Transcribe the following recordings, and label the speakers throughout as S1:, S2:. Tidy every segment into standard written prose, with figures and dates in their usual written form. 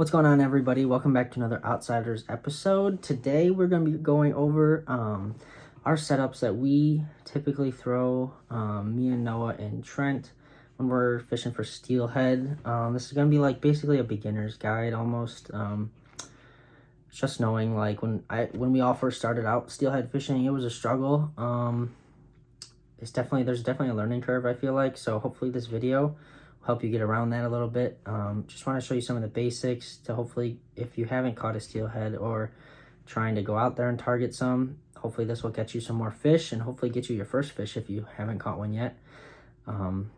S1: What's going on, everybody? Welcome back to another Outsiders episode. Today we're going to be going over our setups that we typically throw, me and Noah and Trent, when we're fishing for steelhead. This is going to be like basically a beginner's guide almost. Just knowing like when we all first started out steelhead fishing, it was a struggle. There's definitely a learning curve, I feel like. So hopefully this video help you get around that a little bit. Just want to show you some of the basics to hopefully, if you haven't caught a steelhead or trying to go out there and target some, hopefully this will get you some more fish and hopefully get you your first fish if you haven't caught one yet.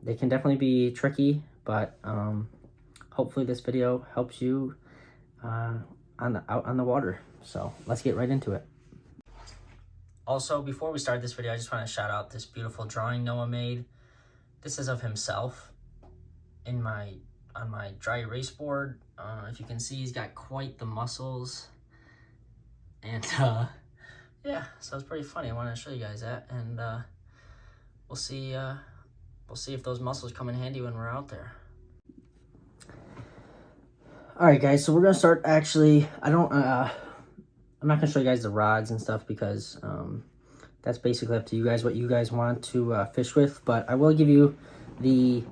S1: They can definitely be tricky, but hopefully this video helps you out on the water. So let's get right into it. Also, before we start this video, I just want to shout out this beautiful drawing Noah made. This is of himself on my dry erase board. If you can see, he's got quite the muscles, and yeah, so it's pretty funny. I want to show you guys that, and we'll see if those muscles come in handy when we're out there. All right, guys, so we're gonna start. Actually, I'm not gonna show you guys the rods and stuff because that's basically up to you guys what you guys want to fish with, but I will give you the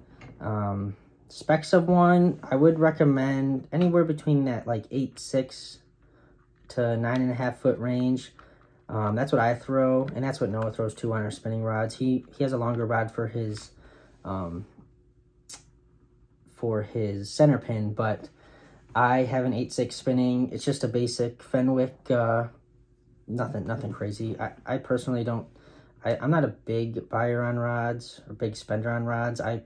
S1: specs of one. I would recommend anywhere between that like 8.6 to 9.5 foot range. That's what I throw, and that's what Noah throws too on our spinning rods. He has a longer rod for his center pin, but I have an 8.6 spinning. It's just a basic Fenwick, nothing crazy. I personally don't. I'm not a big buyer on rods or big spender on rods. I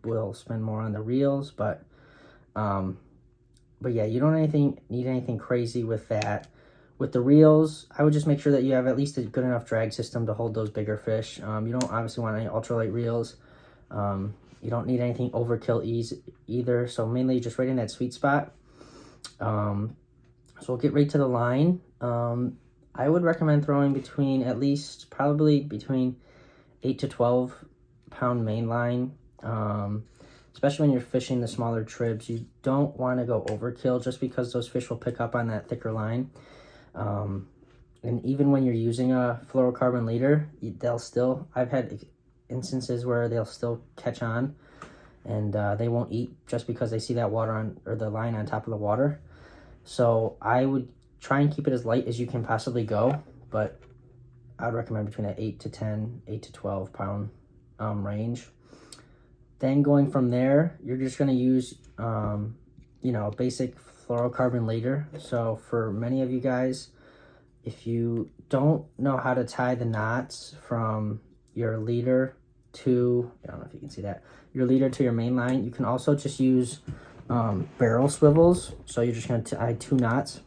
S1: will spend more on the reels, but yeah, you don't need anything crazy with that. With the reels, I would just make sure that you have at least a good enough drag system to hold those bigger fish. You don't obviously want any ultralight reels. You don't need anything overkill either, so mainly just right in that sweet spot. So we'll get right to the line. I would recommend throwing probably between 8 to 12 pound main line. Especially when you're fishing the smaller tribs, you don't want to go overkill just because those fish will pick up on that thicker line. And even when you're using a fluorocarbon leader, I've had instances where they'll still catch on and they won't eat just because they see that the line on top of the water. So I would try and keep it as light as you can possibly go, but I'd recommend between that 8 to 12 pound range. Then going from there, you're just going to use, a basic fluorocarbon leader. So for many of you guys, if you don't know how to tie the knots from your leader to, I don't know if you can see that, your leader to your main line, you can also just use barrel swivels. So you're just going to tie 2 knots.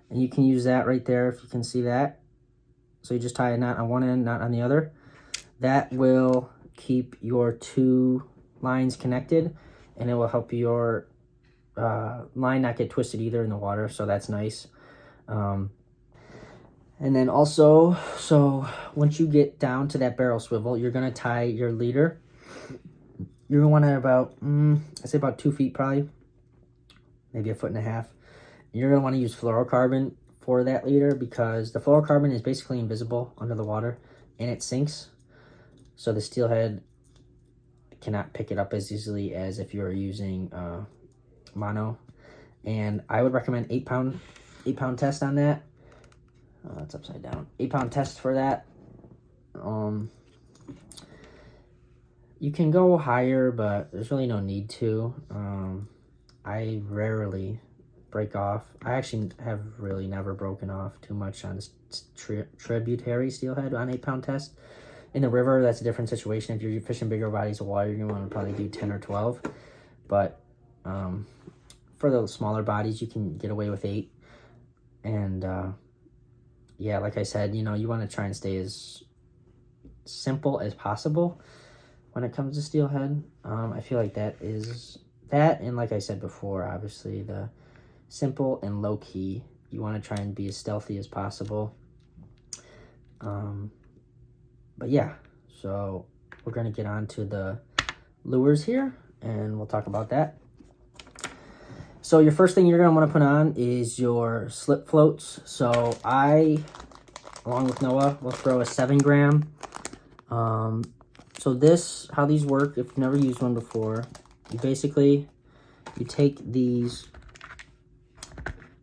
S1: And you can use that right there if you can see that. So you just tie a knot on one end, knot on the other. That will keep your 2 lines connected, and it will help your line not get twisted either in the water, so that's nice. And then also, so once you get down to that barrel swivel, you're going to tie your leader. You're going to want to about, I'd say about 2 feet probably, maybe 1.5 feet. You're going to want to use fluorocarbon for that leader because the fluorocarbon is basically invisible under the water and it sinks. So the steelhead cannot pick it up as easily as if you're using mono. And I would recommend 8 pound test on that. It's upside down. 8 pound test for that. You can go higher, but there's really no need to. I rarely break off. I actually have really never broken off too much on tributary steelhead on 8 pound test. In the river, that's a different situation. If you're fishing bigger bodies of water, you're going to want to probably do 10 or 12. But for the smaller bodies, you can get away with 8. And yeah, like I said, you want to try and stay as simple as possible when it comes to steelhead. I feel like that is that. And like I said before, obviously the simple and low key. You want to try and be as stealthy as possible. But yeah, so we're going to get on to the lures here and we'll talk about that. So your first thing you're going to want to put on is your slip floats. So I, along with Noah, will throw a 7 gram. So this, how these work, if you've never used one before, you take these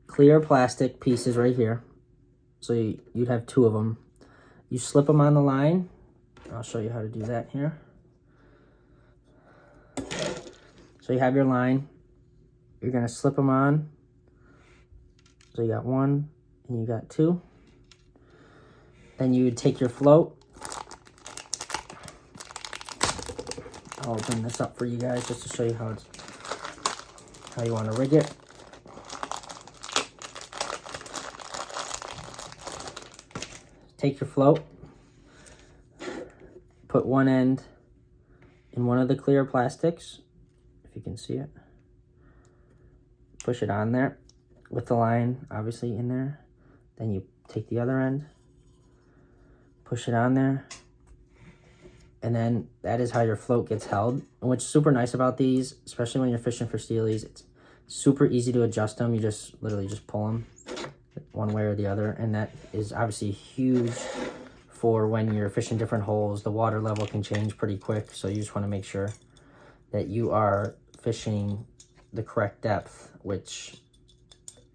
S1: clear plastic pieces right here. So you'd have 2 of them. You slip them on the line. I'll show you how to do that here. So you have your line. You're going to slip them on. So you got 1 and you got 2. Then you would take your float. I'll open this up for you guys just to show you how you want to rig it. Take your float, put one end in one of the clear plastics, if you can see it. Push it on there with the line obviously in there. Then you take the other end, push it on there, and then that is how your float gets held. And what's super nice about these, especially when you're fishing for steelies, it's super easy to adjust them. You just literally just pull them one way or the other, and that is obviously huge for when you're fishing different holes. The water level can change pretty quick, so you just want to make sure that you are fishing the correct depth, which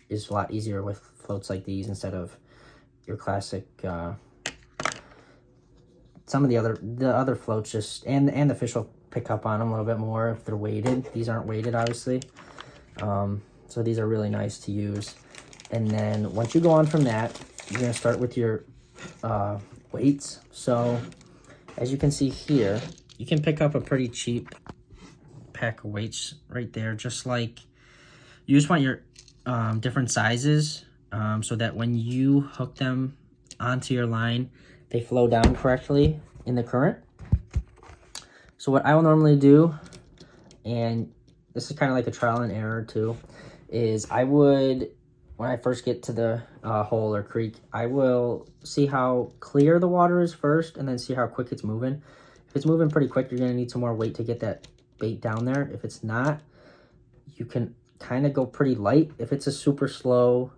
S1: is a lot easier with floats like these instead of your classic some of the other floats just and the fish will pick up on them a little bit more if they're weighted. These aren't weighted, obviously, so these are really nice to use. And then once you go on from that, you're going to start with your weights. So as you can see here, you can pick up a pretty cheap pack of weights right there. Just like, you just want your different sizes so that when you hook them onto your line, they flow down correctly in the current. So what I will normally do, and this is kind of like a trial and error too, is I would, when I first get to the hole or creek, I will see how clear the water is first and then see how quick it's moving. If it's moving pretty quick, you're going to need some more weight to get that bait down there. If it's not, you can kind of go pretty light. If it's a super slow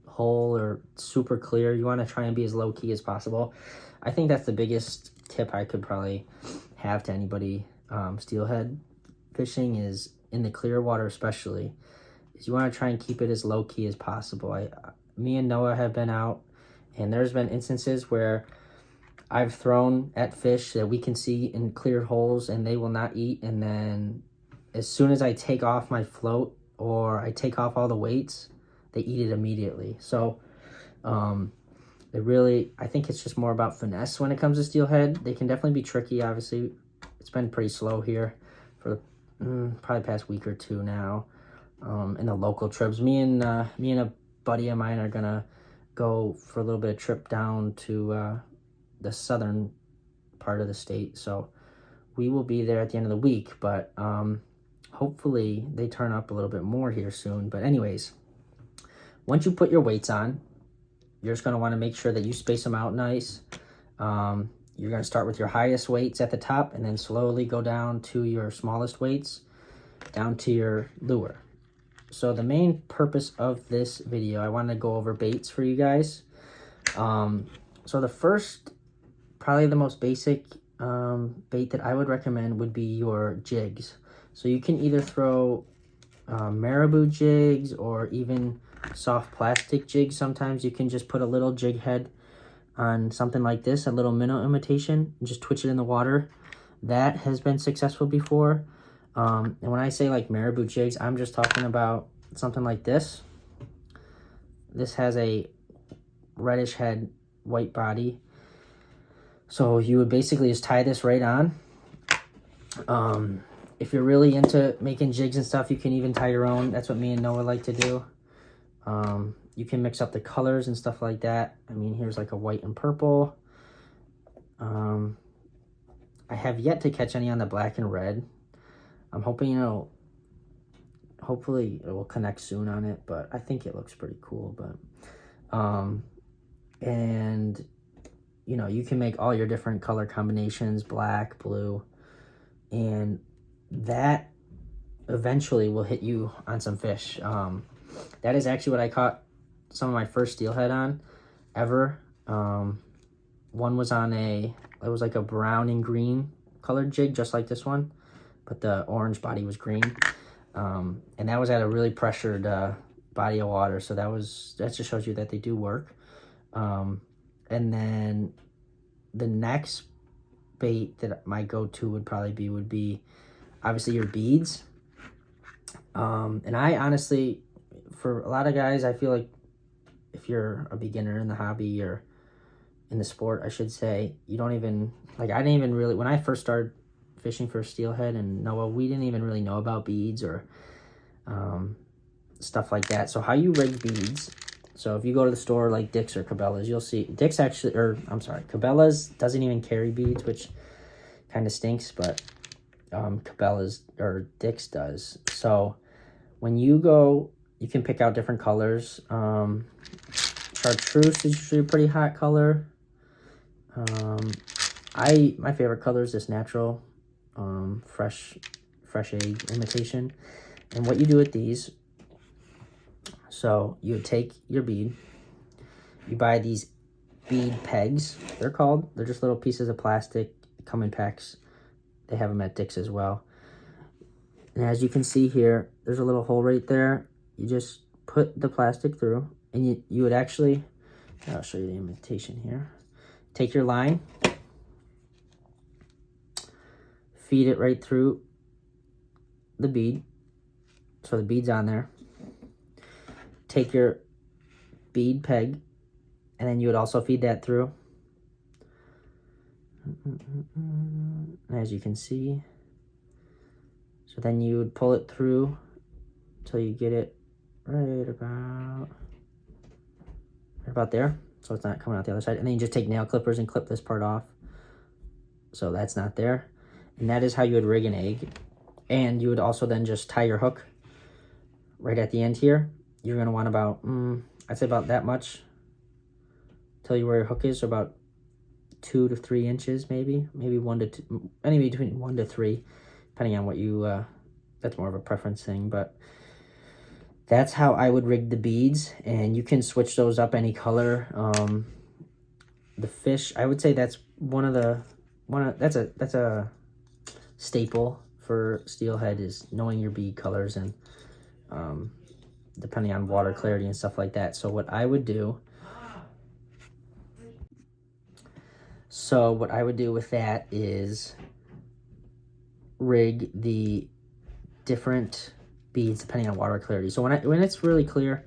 S1: hole or super clear, you want to try and be as low key as possible. I think that's the biggest tip I could probably have to anybody steelhead fishing, is in the clear water especially, is you want to try and keep it as low key as possible. Me and Noah have been out, and there's been instances where I've thrown at fish that we can see in clear holes and they will not eat, and then as soon as I take off my float or I take off all the weights, they eat it immediately. So I think it's just more about finesse when it comes to steelhead. They can definitely be tricky. Obviously, it's been pretty slow here for probably past week or two now. In the local trips, me and a buddy of mine are gonna go for a little bit of trip down to the southern part of the state, so we will be there at the end of the week, but hopefully they turn up a little bit more here soon. But anyways, once you put your weights on, you're just going to want to make sure that you space them out nice. You're going to start with your highest weights at the top and then slowly go down to your smallest weights, down to your lure. So the main purpose of this video, I want to go over baits for you guys. So the first, probably the most basic bait that I would recommend would be your jigs. So you can either throw marabou jigs or even soft plastic jigs. Sometimes you can just put a little jig head on something like this, a little minnow imitation, and just twitch it in the water. That has been successful before. And when I say like marabou jigs, I'm just talking about something like this. This has a reddish head, white body. So you would basically just tie this right on. If you're really into making jigs and stuff, you can even tie your own. That's what me and Noah like to do. You can mix up the colors and stuff like that. I mean, here's like a white and purple. I have yet to catch any on the black and red. I'm hoping, hopefully it will connect soon on it, but I think it looks pretty cool. But, and, you can make all your different color combinations, black, blue, and that eventually will hit you on some fish. That is actually what I caught some of my first steelhead on ever. One was on it was like a brown and green colored jig, just like this one, but the orange body was green. And that was at a really pressured body of water, so that just shows you that they do work. And then the next bait that my go-to would be obviously your beads. And I honestly, for a lot of guys, I feel like if you're a beginner in the hobby or in the sport, I should say, you don't even, like, I didn't even really, when I first started fishing for steelhead and Noah, we didn't even really know about beads or stuff like that. So how you rig beads, so if you go to the store like Dick's or Cabela's, you'll see, Dick's actually, or I'm sorry, Cabela's doesn't even carry beads, which kind of stinks, but Cabela's or Dick's does. So when you go, you can pick out different colors. Chartreuse is usually a pretty hot color. My favorite color is this natural fresh egg imitation. And what you do with these, so you would take your bead, you buy these bead pegs, they're just little pieces of plastic, come in packs. They have them at Dick's as well. And as you can see here, there's a little hole right there. You just put the plastic through, and you would actually, I'll show you the imitation here. Take your line, feed it right through the bead, so the bead's on there. Take your bead peg, and then you would also feed that through. As you can see, so then you would pull it through until you get it right about there, so it's not coming out the other side. And then you just take nail clippers and clip this part off, so that's not there. And that is how you would rig an egg. And you would also then just tie your hook right at the end here. You're going to want about, I'd say about that much. Tell you where your hook is, so about 2 to 3 inches, maybe 1 to 2, anyway, between 1 to 3, depending on what you, that's more of a preference thing, but that's how I would rig the beads. And you can switch those up any color. The fish, I would say that's that's a staple for steelhead, is knowing your bead colors and depending on water clarity and stuff like that. So what I would do with that is rig the different beads depending on water clarity. So when it's really clear,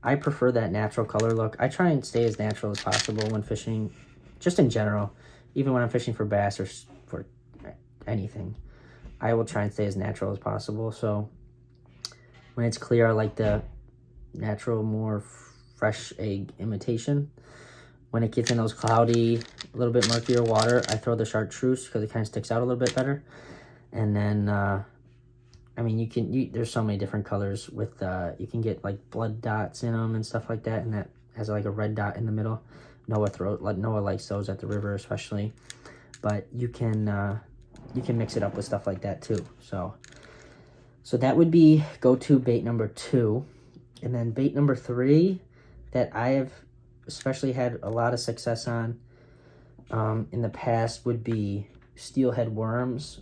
S1: I prefer that natural color look. I try and stay as natural as possible when fishing, just in general. Even when I'm fishing for bass or for anything, I will try and stay as natural as possible. So when it's clear, I like the natural, more fresh egg imitation. When it gets in those cloudy, a little bit murkier water, I throw the chartreuse because it kind of sticks out a little bit better. And then, I mean, there's so many different colors with, you can get like blood dots in them and stuff like that. And that has like a red dot in the middle. Noah likes those at the river especially. But you can mix it up with stuff like that too. So that would be go-to bait number 2. And then bait number 3 that I have especially had a lot of success on in the past would be steelhead worms.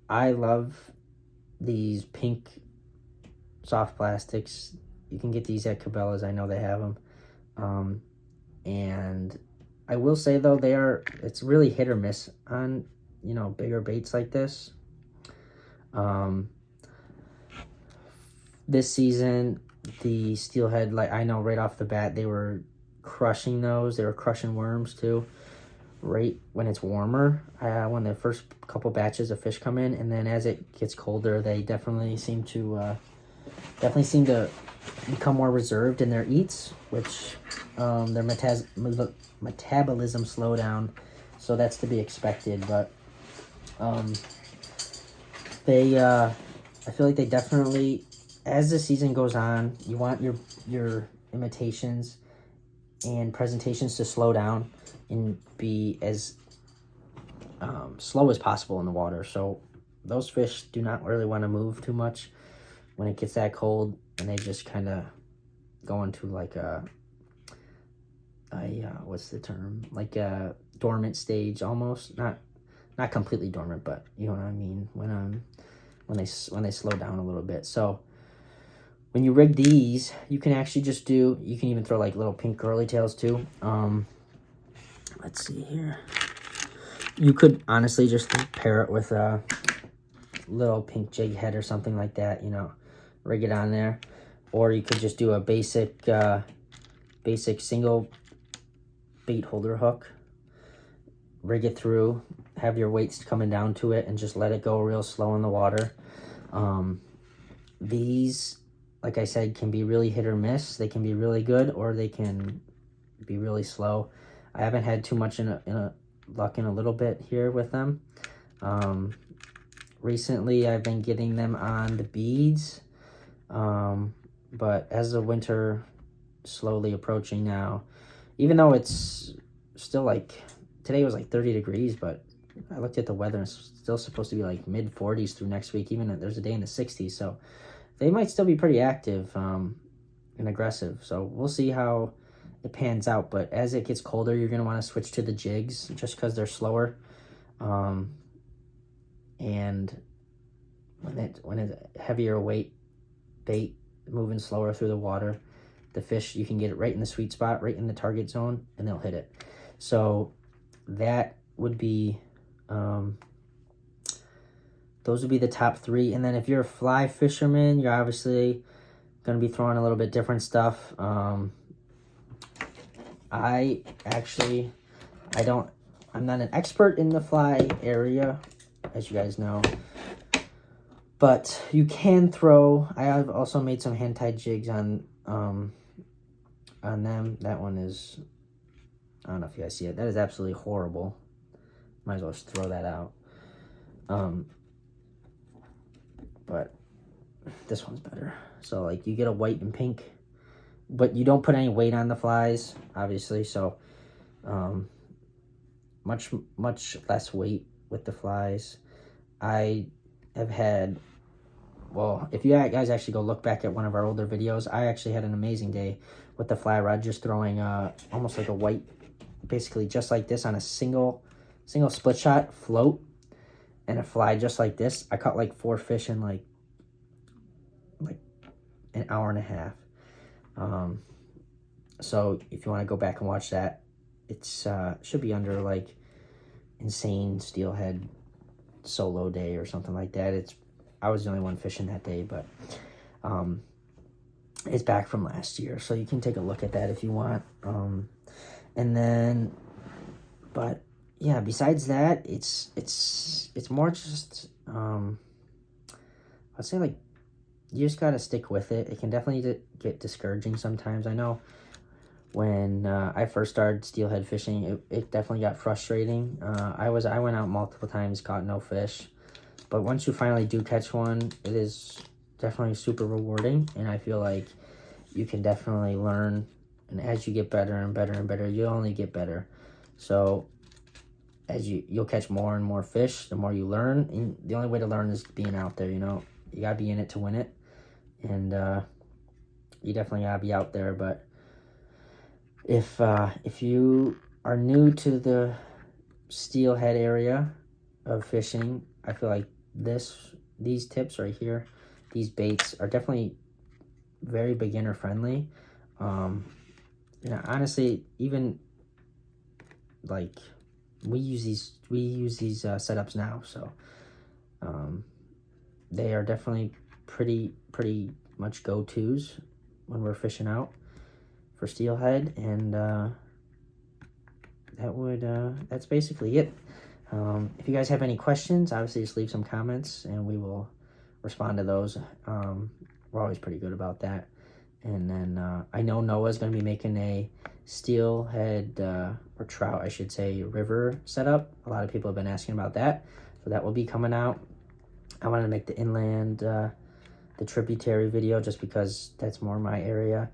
S1: I love these pink soft plastics. You can get these at Cabela's. I know they have them. And I will say though, it's really hit or miss on, bigger baits like this. This season, the steelhead, like, I know right off the bat, they were crushing those. They were crushing worms too, right when it's warmer. When the first couple batches of fish come in, and then as it gets colder, they definitely seem to become more reserved in their eats, which their metabolism slow down, so that's to be expected. But I feel like they definitely, as the season goes on, you want your imitations and presentations to slow down and be as slow as possible in the water. So those fish do not really want to move too much when it gets that cold, and they just kind of go into like a what's the term? Like a dormant stage almost. Not completely dormant, but you know what I mean, when they slow down a little bit. So when you rig these, you can actually just do, you can even throw like little pink curly tails too. Let's see here. You could honestly just pair it with a little pink jig head or something like that, you know, rig it on there. Or you could just do a basic single bait holder hook, rig it through, have your weights coming down to it, and just let it go real slow in the water. These, like I said, can be really hit or miss. They can be really good, or they can be really slow. I haven't had too much luck in a little bit here with them. Recently, I've been getting them on the beads, but as the winter slowly approaching now, even though it's still like, today was like 30 degrees, but I looked at the weather and it's still supposed to be like mid 40s through next week. Even there's a day in the 60s, so they might still be pretty active and aggressive. So we'll see how it pans out. But as it gets colder, you're going to want to switch to the jigs just because they're slower. And when it's heavier weight bait moving slower through the water, the fish, you can get it right in the sweet spot, right in the target zone, and they'll hit it. So that would be, those would be the top three. And then if you're a fly fisherman, you're obviously going to be throwing a little bit different stuff. I'm not an expert in the fly area, as you guys know, but you can throw, I have also made some hand-tied jigs on them. That one is, I don't know if you guys see it. That is absolutely horrible. Might as well just throw that out. But this one's better. So like you get a white and pink, but you don't put any weight on the flies, obviously. So much less weight with the flies. I have had, well, if you guys actually go look back at one of our older videos, I actually had an amazing day with the fly rod, just throwing almost like a white, basically just like this on a single split shot float and a fly just like this. I caught like 4 fish in like an hour and a half. So if you want to go back and watch that, it's should be under like insane steelhead solo day or something like that. I was the only one fishing that day, but it's back from last year, so you can take a look at that if you want. And then, but yeah, besides that, it's more just I'd say like you just gotta stick with it. It can definitely get discouraging sometimes. I know when I first started steelhead fishing, it definitely got frustrating. I went out multiple times, caught no fish, but once you finally do catch one, it is definitely super rewarding, and I feel like you can definitely learn, and as you get better and better and better, you'll only get better. So as you'll catch more and more fish, the more you learn, and the only way to learn is being out there. You know, you gotta be in it to win it, and you definitely gotta be out there. But if you are new to the steelhead area of fishing, I feel like these tips right here, these baits are definitely very beginner friendly. You know, honestly, even like we use these setups now, so they are definitely pretty much go-tos when we're fishing out for steelhead, and that's basically it. If you guys have any questions, obviously just leave some comments and we will respond to those. We're always pretty good about that. And then I know Noah's going to be making a steelhead, or trout, I should say, river setup. A lot of people have been asking about that. So that will be coming out. I wanted to make the inland, the tributary video just because that's more my area.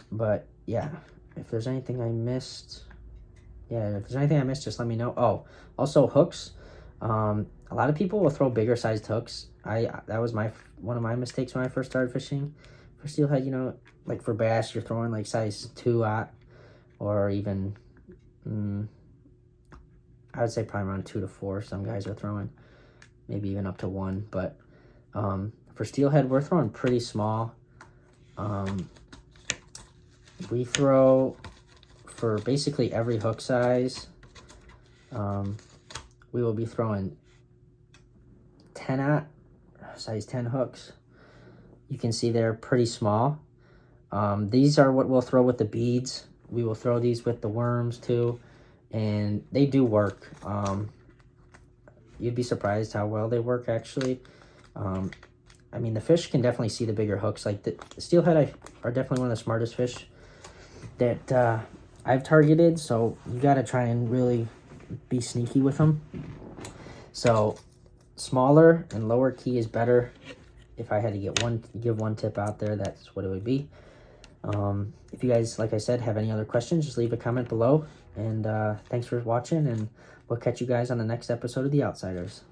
S1: But yeah, if there's anything I missed, just let me know. Oh, also hooks. A lot of people will throw bigger sized hooks. That was one of my mistakes when I first started fishing for steelhead. You know, like for bass, you're throwing like size 2/0, or even I would say probably around 2 to 4. Some guys are throwing maybe even up to 1, but for steelhead, we're throwing pretty small. We throw for basically every hook size. We will be throwing 10/0, size 10 hooks. You can see they're pretty small. These are what we'll throw with the beads. We will throw these with the worms too, and they do work. You'd be surprised how well they work, actually. I mean, the fish can definitely see the bigger hooks. Like the steelhead are definitely one of the smartest fish that I've targeted, so you got to try and really be sneaky with them. So smaller and lower key is better. If I had to give one tip out there, that's what it would be. If you guys, like I said, have any other questions, just leave a comment below. And thanks for watching, and we'll catch you guys on the next episode of The Outsiders.